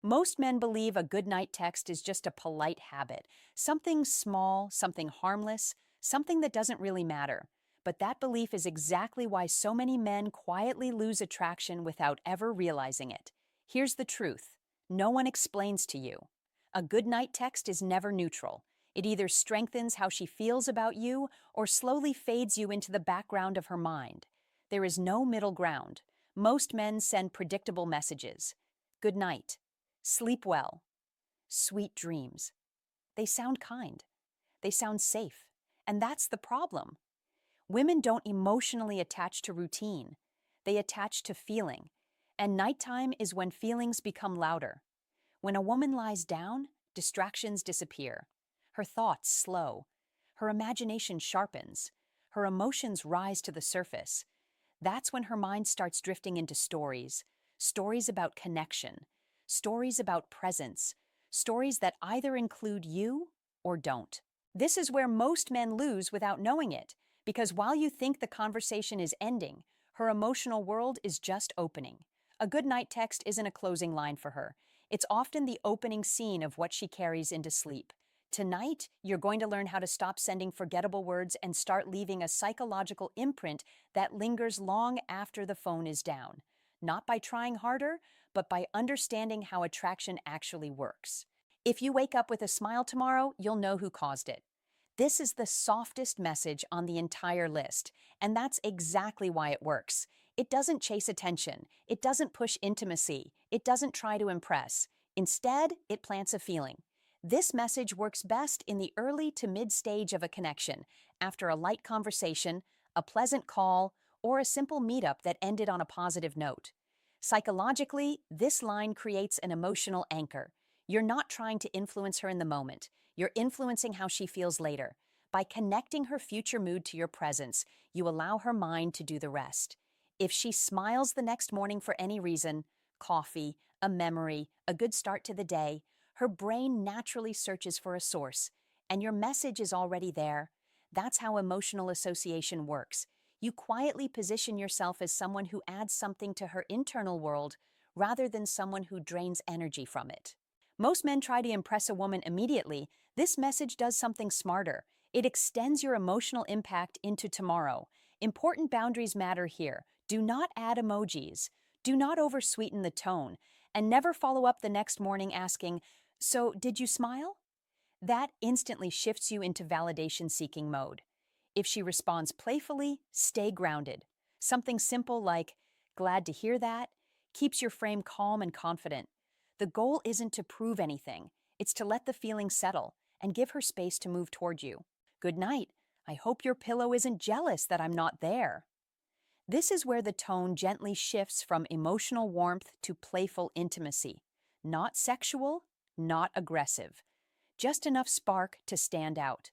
Most men believe a goodnight text is just a polite habit, something small, something harmless, something that doesn't really matter. But that belief is exactly why so many men quietly lose attraction without ever realizing it. Here's the truth. No one explains to you. A goodnight text is never neutral. It either strengthens how she feels about you or slowly fades you into the background of her mind. There is no middle ground. Most men send predictable messages. Good night. Sleep well. Sweet dreams. They sound kind. They sound safe. And that's the problem. Women don't emotionally attach to routine. They attach to feeling. And nighttime is when feelings become louder. When a woman lies down, distractions disappear. Her thoughts slow. Her imagination sharpens. Her emotions rise to the surface. That's when her mind starts drifting into stories. Stories about connection. Stories about presence. Stories that either include you or don't. This is where most men lose without knowing it, because while you think the conversation is ending, her emotional world is just opening. A good night text isn't a closing line for her. It's often the opening scene of what she carries into sleep. Tonight, you're going to learn how to stop sending forgettable words and start leaving a psychological imprint that lingers long after the phone is down. Not by trying harder, but by understanding how attraction actually works. If you wake up with a smile tomorrow, you'll know who caused it. This is the softest message on the entire list, and that's exactly why it works. It doesn't chase attention, it doesn't push intimacy, it doesn't try to impress. Instead, it plants a feeling. This message works best in the early to mid stage of a connection, after a light conversation, a pleasant call, or a simple meetup that ended on a positive note. Psychologically, this line creates an emotional anchor. You're not trying to influence her in the moment. You're influencing how she feels later. By connecting her future mood to your presence, you allow her mind to do the rest. If she smiles the next morning for any reason, coffee, a memory, a good start to the day, her brain naturally searches for a source, and your message is already there. That's how emotional association works. You quietly position yourself as someone who adds something to her internal world rather than someone who drains energy from it. Most men try to impress a woman immediately. This message does something smarter. It extends your emotional impact into tomorrow. Important boundaries matter here. Do not add emojis. Do not oversweeten the tone. And never follow up the next morning asking, "So, did you smile?" That instantly shifts you into validation-seeking mode. If she responds playfully, stay grounded. Something simple like, "Glad to hear that," keeps your frame calm and confident. The goal isn't to prove anything, it's to let the feeling settle and give her space to move toward you. "Good night. I hope your pillow isn't jealous that I'm not there." This is where the tone gently shifts from emotional warmth to playful intimacy. Not sexual, not aggressive. Just enough spark to stand out.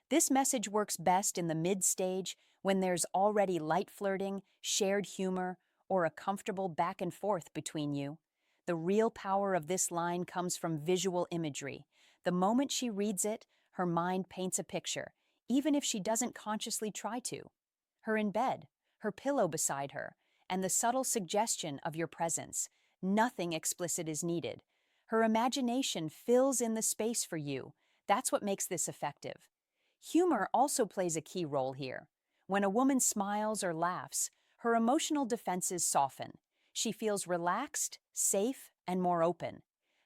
This message works best in the mid-stage when there's already light flirting, shared humor, or a comfortable back and forth between you. The real power of this line comes from visual imagery. The moment she reads it, her mind paints a picture, even if she doesn't consciously try to. Her in bed, her pillow beside her, and the subtle suggestion of your presence. Nothing explicit is needed. Her imagination fills in the space for you. That's what makes this effective. Humor also plays a key role here. When a woman smiles or laughs, her emotional defenses soften. She feels relaxed, safe, and more open.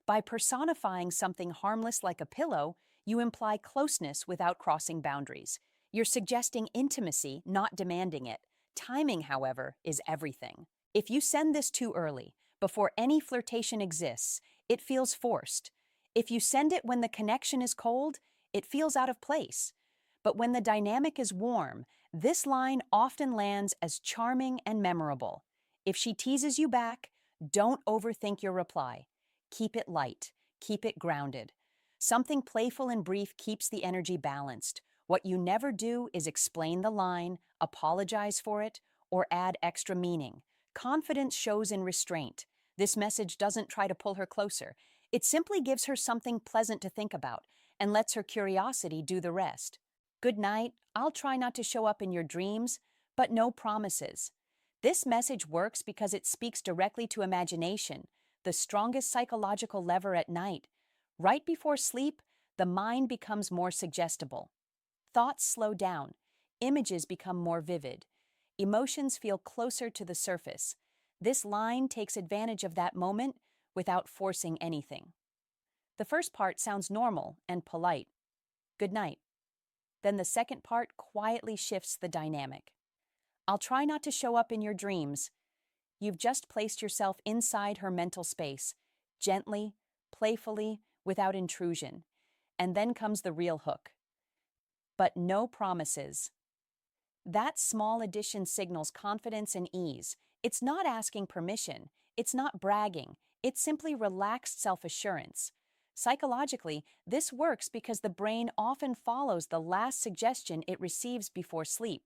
By personifying something harmless like a pillow, you imply closeness without crossing boundaries. You're suggesting intimacy, not demanding it. Timing, however, is everything. If you send this too early, before any flirtation exists, it feels forced. If you send it when the connection is cold, it feels out of place. But when the dynamic is warm, this line often lands as charming and memorable. If she teases you back, don't overthink your reply. Keep it light, keep it grounded. Something playful and brief keeps the energy balanced. What you never do is explain the line, apologize for it, or add extra meaning. Confidence shows in restraint. This message doesn't try to pull her closer. It simply gives her something pleasant to think about and lets her curiosity do the rest. "Good night. I'll try not to show up in your dreams, but no promises." This message works because it speaks directly to imagination. the strongest psychological lever at night. Right before sleep, the mind becomes more suggestible. Thoughts slow down, images become more vivid, emotions feel closer to the surface. This line takes advantage of that moment without forcing anything. The first part sounds normal and polite. Good night. Then the second part quietly shifts the dynamic. I'll try not to show up in your dreams. You've just placed yourself inside her mental space, gently, playfully, without intrusion. And then comes the real hook. But no promises. That small addition signals confidence and ease. It's not asking permission. It's not bragging. It's simply relaxed self-assurance. Psychologically, this works because the brain often follows the last suggestion it receives before sleep.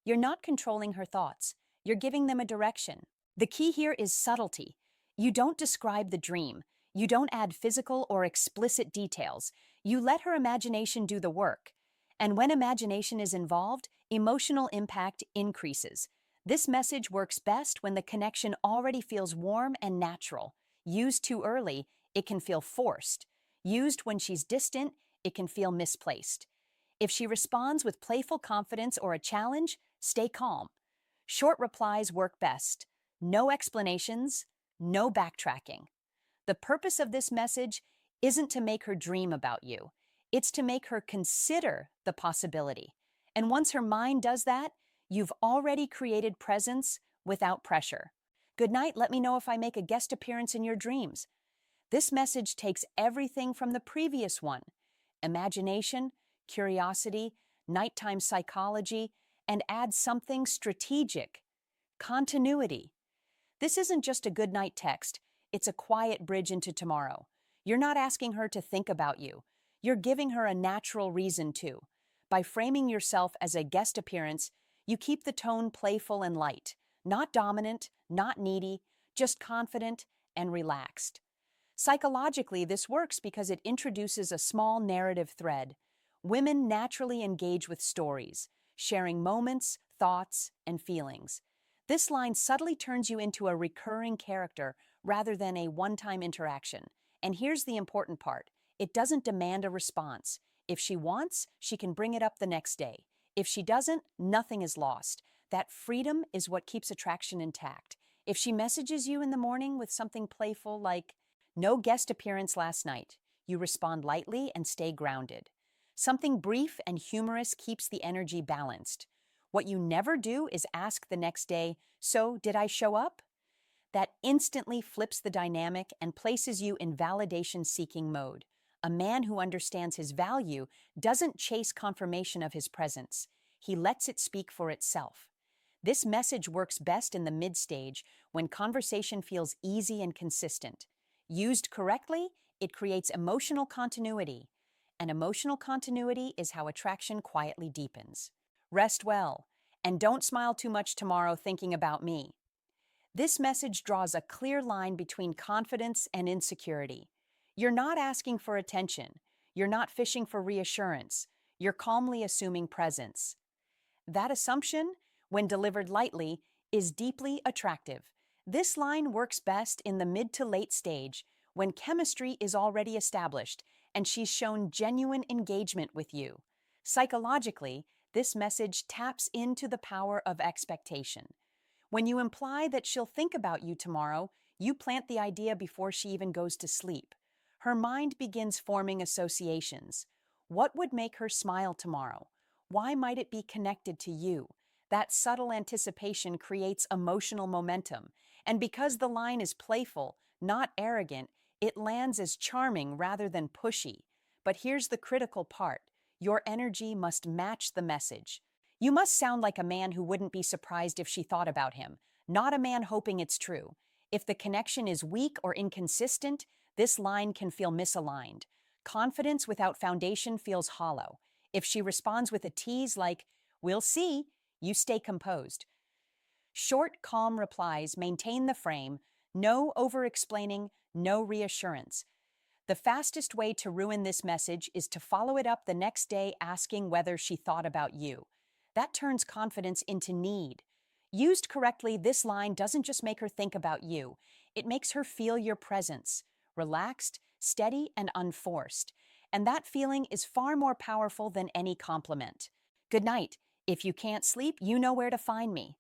You're not controlling her thoughts. You're giving them a direction. The key here is subtlety. You don't describe the dream. You don't add physical or explicit details. You let her imagination do the work. And when imagination is involved, emotional impact increases. This message works best when the connection already feels warm and natural. Used too early, it can feel forced. Used when she's distant, it can feel misplaced. If she responds with playful confidence or a challenge, stay calm. Short replies work best. No explanations, no backtracking. The purpose of this message isn't to make her dream about you. It's to make her consider the possibility. And once her mind does that, you've already created presence without pressure. Good night, let me know if I make a guest appearance in your dreams. This message takes everything from the previous one: imagination, curiosity, nighttime psychology, and adds something strategic: continuity. This isn't just a goodnight text, it's a quiet bridge into tomorrow. You're not asking her to think about you. You're giving her a natural reason to. By framing yourself as a guest appearance, you keep the tone playful and light, not dominant, not needy, just confident and relaxed. Psychologically, this works because it introduces a small narrative thread. Women naturally engage with stories, sharing moments, thoughts, and feelings. This line subtly turns you into a recurring character rather than a one-time interaction. And here's the important part: it doesn't demand a response. If she wants, she can bring it up the next day. If she doesn't, nothing is lost. That freedom is what keeps attraction intact. If she messages you in the morning with something playful like, "No guest appearance last night," you respond lightly and stay grounded. Something brief and humorous keeps the energy balanced. What you never do is ask the next day, "So, did I show up?" That instantly flips the dynamic and places you in validation-seeking mode. A man who understands his value doesn't chase confirmation of his presence. He lets it speak for itself. This message works best in the mid-stage when conversation feels easy and consistent. Used correctly, it creates emotional continuity. And emotional continuity is how attraction quietly deepens. Rest well, and don't smile too much tomorrow thinking about me. This message draws a clear line between confidence and insecurity. You're not asking for attention. You're not fishing for reassurance. You're calmly assuming presence. That assumption, when delivered lightly, is deeply attractive. This line works best in the mid to late stage when chemistry is already established and she's shown genuine engagement with you. Psychologically, this message taps into the power of expectation. When you imply that she'll think about you tomorrow, you plant the idea before she even goes to sleep. Her mind begins forming associations. What would make her smile tomorrow? Why might it be connected to you? That subtle anticipation creates emotional momentum. And because the line is playful, not arrogant, it lands as charming rather than pushy. But here's the critical part: your energy must match the message. You must sound like a man who wouldn't be surprised if she thought about him, not a man hoping it's true. If the connection is weak or inconsistent, this line can feel misaligned. Confidence without foundation feels hollow. If she responds with a tease like, "We'll see," you stay composed. Short, calm replies maintain the frame, no over-explaining, no reassurance. The fastest way to ruin this message is to follow it up the next day asking whether she thought about you. That turns confidence into need. Used correctly, this line doesn't just make her think about you. It makes her feel your presence, relaxed, steady, and unforced. And that feeling is far more powerful than any compliment. Good night. If you can't sleep, you know where to find me.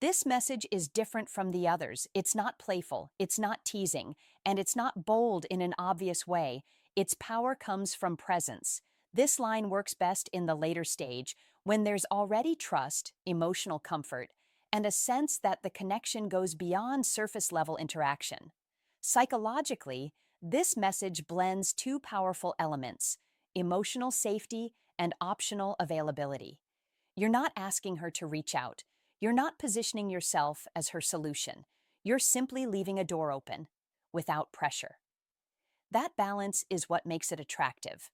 This message is different from the others. It's not playful, it's not teasing, and it's not bold in an obvious way. Its power comes from presence. This line works best in the later stage when there's already trust, emotional comfort, and a sense that the connection goes beyond surface level interaction. Psychologically, this message blends two powerful elements: emotional safety and optional availability. You're not asking her to reach out. You're not positioning yourself as her solution. You're simply leaving a door open without pressure. That balance is what makes it attractive.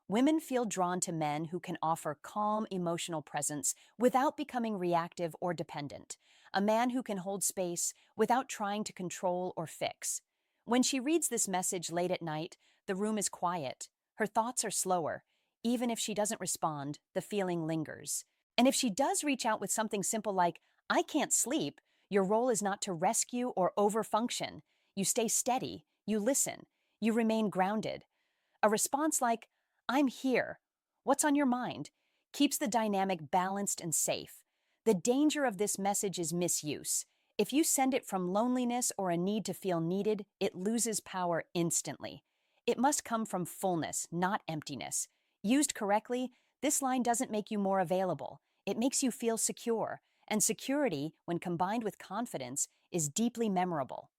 Women feel drawn to men who can offer calm emotional presence without becoming reactive or dependent, a man who can hold space without trying to control or fix. When she reads this message late at night, the room is quiet, her thoughts are slower. Even if she doesn't respond, the feeling lingers. And if she does reach out with something simple like, I can't sleep, your role is not to rescue or overfunction. You stay steady, you listen, you remain grounded. A response like, I'm here, what's on your mind, keeps the dynamic balanced and safe. The danger of this message is misuse. If you send it from loneliness or a need to feel needed, it loses power instantly. It must come from fullness, not emptiness. Used correctly, this line doesn't make you more available. It makes you feel secure, and security, when combined with confidence, is deeply memorable.